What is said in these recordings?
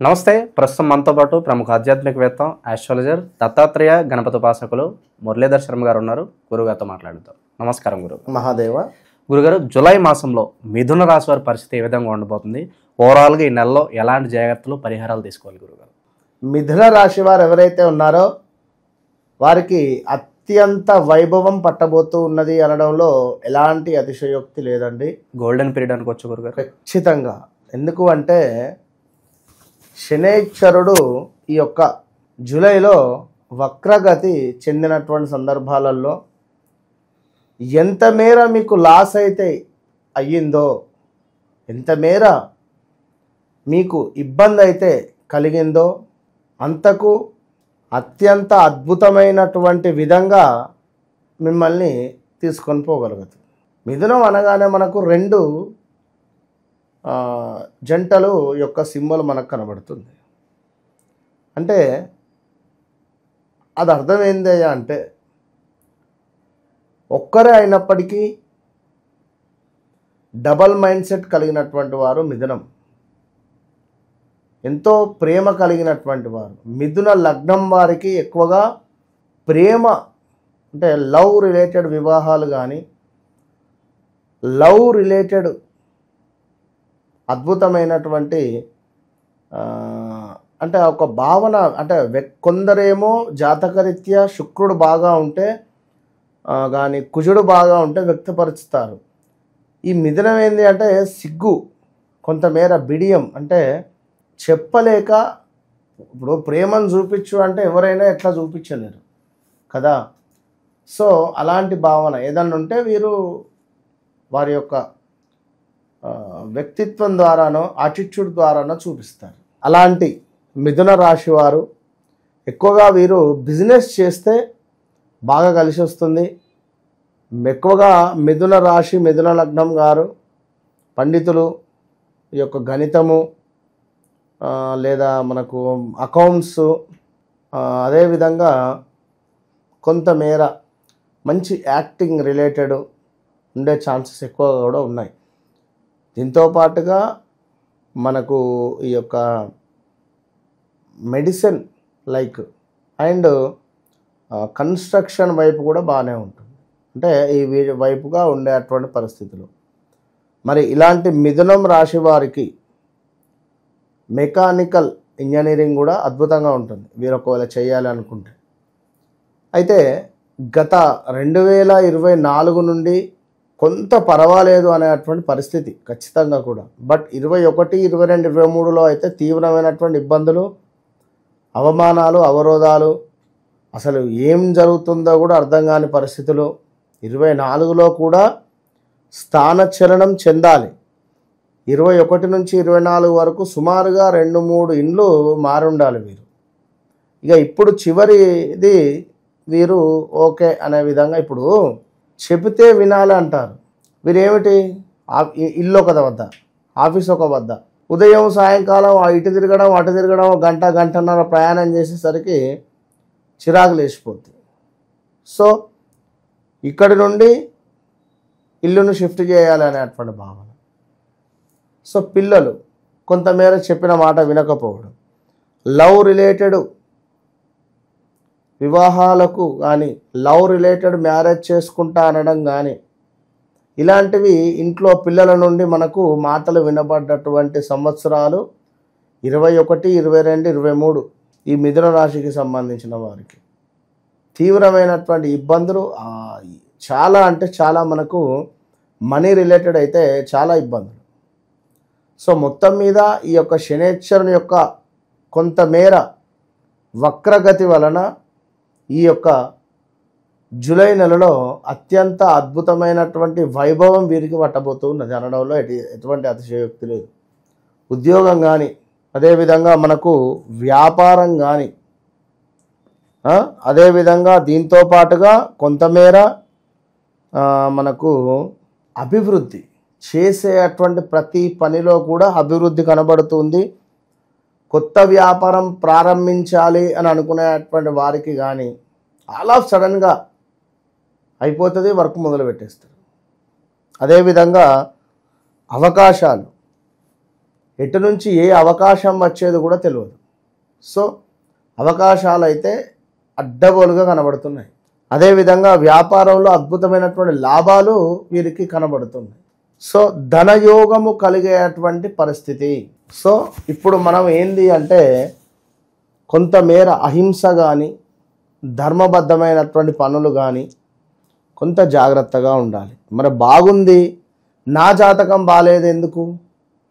నమస్తే. ప్రస్తుతం మనతో పాటు ప్రముఖ ఆధ్యాత్మికవేత్త, ఆస్ట్రాలజర్, దత్తాత్రేయ గణపతి ఉపాసకులు మురళీధర్ శర్మ గారు ఉన్నారు. గురుగారితో మాట్లాడుతాం. నమస్కారం గురుగారు. మహాదేవ. గురుగారు, జూలై మాసంలో మిథున రాశి వారి పరిస్థితి ఏ విధంగా ఉండబోతుంది? ఓవరాల్గా ఈ నెలలో ఎలాంటి జాగ్రత్తలు, పరిహారాలు తీసుకోవాలి గురుగారు? మిథున రాశి వారు ఎవరైతే ఉన్నారో వారికి అత్యంత వైభవం పట్టబోతూ ఉన్నది అనడంలో ఎలాంటి అతిశయోక్తి లేదండి. గోల్డెన్ పీరియడ్ అనుకోవచ్చు గురుగారు. ఖచ్చితంగా. ఎందుకు అంటే శనైశ్వరుడు ఈ యొక్క జూలైలో వక్రగతి చెందినటువంటి సందర్భాలలో ఎంత మేర మీకు లాస్ అయితే అయ్యిందో, ఎంత మేర మీకు ఇబ్బంది అయితే కలిగిందో అంతకు అత్యంత అద్భుతమైనటువంటి విధంగా మిమ్మల్ని తీసుకొని పోగలుగుతుంది. మిథునం అనగానే మనకు రెండు జంటలు యొక్క సింబల్ మనకు కనబడుతుంది. అంటే అది అర్థం ఏందయ్యా అంటే, ఒక్కరే అయినప్పటికీ డబల్ మైండ్ సెట్ కలిగినటువంటి వారు మిథునం. ఎంతో ప్రేమ కలిగినటువంటి వారు. మిథున లగ్నం వారికి ఎక్కువగా ప్రేమ అంటే లవ్ రిలేటెడ్ వివాహాలు కానీ, లవ్ రిలేటెడ్ అద్భుతమైనటువంటి అంటే ఒక భావన, అంటే కొందరేమో జాతకరీత్యా శుక్రుడు బాగా ఉంటే కానీ కుజుడు బాగా ఉంటే వ్యక్తపరుచుతారు. ఈ మిథునం ఏంది అంటే సిగ్గు, కొంతమేర బిడియం, అంటే చెప్పలేక. ఇప్పుడు ప్రేమను చూపించు అంటే ఎవరైనా ఎట్లా చూపించలేరు కదా. సో అలాంటి భావన ఏదన్నా ఉంటే వీరు వారి యొక్క వ్యక్తిత్వం ద్వారానో యాటిట్యూడ్ ద్వారానో చూపిస్తారు. అలాంటి మిథున రాశి వారు ఎక్కువగా వీరు బిజినెస్ చేస్తే బాగా కలిసి వస్తుంది. ఎక్కువగా మిథున రాశి, మిథున లగ్నం గారు పండితులు, ఈ యొక్క గణితము లేదా మనకు అకౌంట్స్, అదేవిధంగా కొంతమేర మంచి యాక్టింగ్ రిలేటెడ్ ఉండే ఛాన్సెస్ ఎక్కువగా కూడా ఉన్నాయి. దీంతో పాటుగా మనకు ఈ యొక్క మెడిసిన్ లైక్ అండ్ కన్స్ట్రక్షన్ వైపు కూడా బాగానే ఉంటుంది. అంటే ఈ వైపుగా ఉండేటువంటి పరిస్థితులు. మరి ఇలాంటి మిథునం రాశి వారికి మెకానికల్ ఇంజనీరింగ్ కూడా అద్భుతంగా ఉంటుంది వీరు ఒకవేళ చేయాలి అనుకుంటే. అయితే గత 2024 నుండి కొంత పర్వాలేదు అనేటువంటి పరిస్థితి ఖచ్చితంగా కూడా. బట్ 21, 22, 23లో అయితే తీవ్రమైనటువంటి ఇబ్బందులు, అవమానాలు, అవరోధాలు, అసలు ఏం జరుగుతుందో కూడా అర్థం కాని పరిస్థితులు. 24లో కూడా స్థానచలనం చెందాలి. 21 నుంచి 24 వరకు సుమారుగా 2-3 ఇండ్లు మారుండాలి వీరు. ఇక ఇప్పుడు చివరిది వీరు ఓకే అనే విధంగా ఇప్పుడు చెబితే వినాలి అంటారు. వీరేమిటి, ఇల్లు ఒక వద్ద, ఆఫీస్ ఒక వద్ద, ఉదయం సాయంకాలం ఇటు తిరగడం అటు తిరగడం, గంటన్నర ప్రయాణం చేసేసరికి చిరాకు లేచిపోతుంది. సో ఇక్కడి నుండి ఇల్లును షిఫ్ట్ చేయాలి అనేటువంటి భావన. సో పిల్లలు కొంతమేర చెప్పిన మాట వినకపోవడం, లవ్ రిలేటెడ్ వివాహాలకు కానీ, లవ్ రిలేటెడ్ మ్యారేజ్ చేసుకుంటా అనడం కానీ, ఇలాంటివి ఇంట్లో పిల్లల నుండి మనకు మాటలు వినబడ్డటువంటి సంవత్సరాలు 21, 22, 23 ఈ మిథున రాశికి సంబంధించిన వారికి తీవ్రమైనటువంటి ఇబ్బందులు. చాలా అంటే చాలా మనకు మనీ రిలేటెడ్ అయితే చాలా ఇబ్బందులు. సో మొత్తం మీద ఈ యొక్క శనైశ్వరుని యొక్క కొంతమేర వక్రగతి వలన ఈ యొక్క జూలై నెలలో అత్యంత అద్భుతమైనటువంటి వైభవం వీరికి పట్టబోతూ ఉన్నది అనడంలో ఎటువంటి అతిశయోక్తి లేదు. ఉద్యోగం కానీ, అదేవిధంగా మనకు వ్యాపారం కానీ, అదేవిధంగా దీంతో పాటుగా కొంతమేర మనకు అభివృద్ధి చేసేటువంటి ప్రతి పనిలో కూడా అభివృద్ధి కనబడుతుంది. కొత్త వ్యాపారం ప్రారంభించాలి అని అనుకునేటువంటి వారికి కానీ ఆల్ ఆఫ్ సడన్గా అయిపోతుంది, వర్క్ మొదలు పెట్టేస్తారు. అదేవిధంగా అవకాశాలు ఎటు నుంచి ఏ అవకాశం వచ్చేది కూడా తెలియదు. సో అవకాశాలు అయితే అడ్డగోలుగా కనబడుతున్నాయి. అదేవిధంగా వ్యాపారంలో అద్భుతమైనటువంటి లాభాలు వీరికి కనబడుతున్నాయి. సో ధనయోగము కలిగేటువంటి పరిస్థితి. సో ఇప్పుడు మనం ఏంది అంటే కొంతమేర అహింస కానీ ధర్మబద్ధమైనటువంటి పనులు కానీ కొంత జాగ్రత్తగా ఉండాలి. మరి బాగుంది, నా జాతకం బాగాలేదు ఎందుకు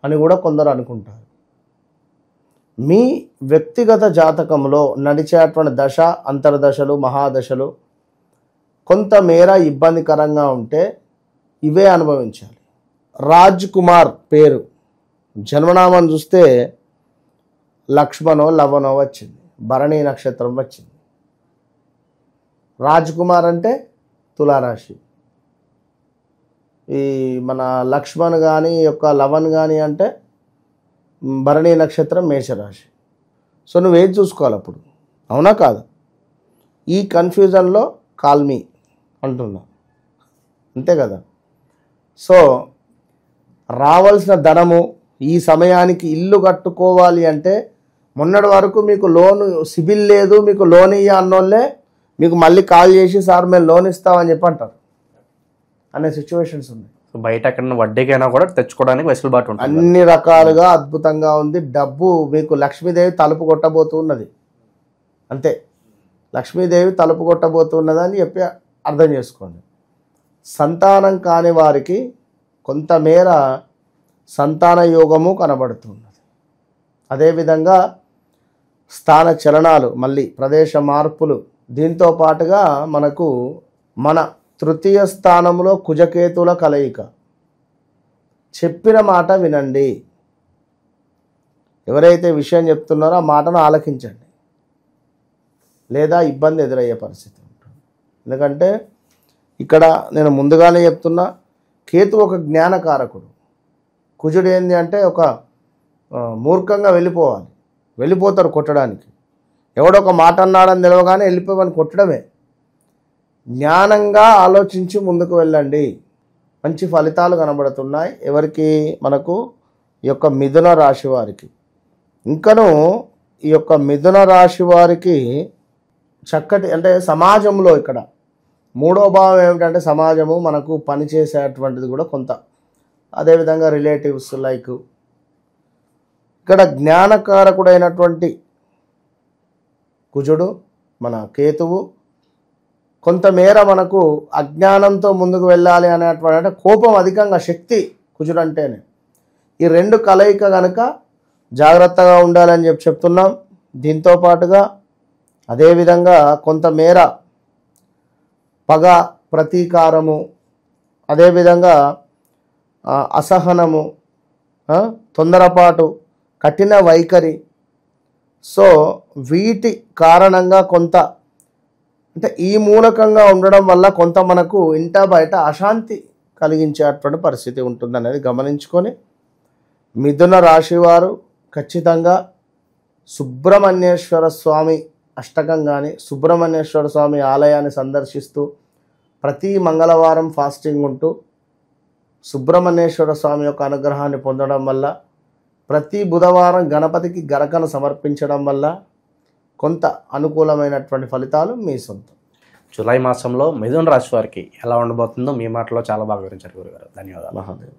అని కూడా కొందరు అనుకుంటారు. మీ వ్యక్తిగత జాతకంలో నడిచేటువంటి దశ, అంతర్దశలు, మహాదశలు కొంతమేర ఇబ్బందికరంగా ఉంటే ఇవే అనుభవించాలి. రాజ్ కుమార్ పేరు జన్మనామం చూస్తే లక్ష్మణో లవనో వచ్చింది, భరణి నక్షత్రం వచ్చింది. రాజ్ కుమార్ అంటే తులారాశి, ఈ మన లక్ష్మణ్ కానీ యొక్క లవన్ కానీ అంటే భరణి నక్షత్రం మేషరాశి. సో నువ్వేం చూసుకోవాలి అప్పుడు, అవునా కాదు? ఈ కన్ఫ్యూజన్లో కాల్మీ అంటున్నా, అంతే కదా. సో రావాల్సిన ధనము ఈ సమయానికి ఇల్లు కట్టుకోవాలి అంటే మొన్నటి వరకు మీకు లోన్ సిబిల్ లేదు, మీకు లోన్ ఇయ్య అన్నోళ్ళే మీకు మళ్ళీ కాల్ చేసి సార్ మేము లోన్ ఇస్తామని చెప్పి అంటారు అనే సిచ్యువేషన్స్ ఉన్నాయి. సో బయట ఎక్కడ వడ్డీకైనా కూడా తెచ్చుకోవడానికి వెసులుబాటు ఉంటుంది. అన్ని రకాలుగా అద్భుతంగా ఉంది. డబ్బు మీకు లక్ష్మీదేవి తలుపు కొట్టబోతున్నది, అంతే. లక్ష్మీదేవి తలుపు కొట్టబోతున్నది అని చెప్పి అర్థం చేసుకోండి. సంతానం కాని వారికి కొంతమేర సంతాన యోగము కనబడుతున్నది. అదేవిధంగా స్థాన చలనాలు, మళ్ళీ ప్రదేశ మార్పులు, దీంతో పాటుగా మనకు మన తృతీయ స్థానంలో కుజకేతుల కలయిక. చెప్పిన మాట వినండి, ఎవరైతే విషయం చెప్తున్నారో ఆ మాటను ఆలకించండి, లేదా ఇబ్బంది ఎదురయ్యే పరిస్థితి ఉంటుంది. ఎందుకంటే ఇక్కడ నేను ముందుగానే చెప్తున్నా, కేతు ఒక జ్ఞానకారకుడు, కుజుడు ఏంది అంటే ఒక మూర్ఖంగా వెళ్ళిపోతారు కొట్టడానికి. ఎవడొక మాట అన్నాడని తెలవగానే వెళ్ళిపోవని కొట్టడమే. జ్ఞానంగా ఆలోచించి ముందుకు వెళ్ళండి, మంచి ఫలితాలు కనబడుతున్నాయి. ఎవరికి? మనకు ఈ యొక్క మిథున రాశి వారికి. ఇంకను ఈ యొక్క మిథున రాశి వారికి చక్కటి అంటే సమాజంలో ఇక్కడ మూడో భావం ఏమిటంటే సమాజము, మనకు పనిచేసేటువంటిది కూడా కొంత, అదేవిధంగా రిలేటివ్స్ లైక్ ఇక్కడ జ్ఞానకారకుడైనటువంటి కుజుడు, మన కేతువు కొంతమేర మనకు అజ్ఞానంతో ముందుకు వెళ్ళాలి అనేటువంటి అంటే కోపం అధికంగా, శక్తి కుజుడు అంటేనే. ఈ రెండు కలయిక కనుక జాగ్రత్తగా ఉండాలని చెప్తున్నాం. దీంతో పాటుగా అదేవిధంగా కొంతమేర పగ, ప్రతీకారము, అదేవిధంగా అసహనము, తొందరపాటు, కఠిన వైఖరి. సో వీటి కారణంగా కొంత అంటే ఈ మూలకంగా ఉండడం వల్ల కొంత మనకు ఇంట బయట అశాంతి కలిగించేటువంటి పరిస్థితి ఉంటుందనేది గమనించుకొని మిథున రాశి వారు ఖచ్చితంగా సుబ్రహ్మణ్యేశ్వర స్వామి అష్టకం కానీ సుబ్రహ్మణ్యేశ్వర స్వామి ఆలయాన్ని సందర్శిస్తూ ప్రతి మంగళవారం ఫాస్టింగ్ ఉంటూ సుబ్రహ్మణ్యేశ్వర స్వామి యొక్క అనుగ్రహాన్ని పొందడం వల్ల, ప్రతి బుధవారం గణపతికి గరకను సమర్పించడం వల్ల కొంత అనుకూలమైనటువంటి ఫలితాలు మీ సొంతం. జూలై మాసంలో మిథున రాశి వారికి ఎలా ఉండబోతుందో మీ మాటలో చాలా బాగా వివరించారు గురుగారు. ధన్యవాదాలు. మహాదేవ్.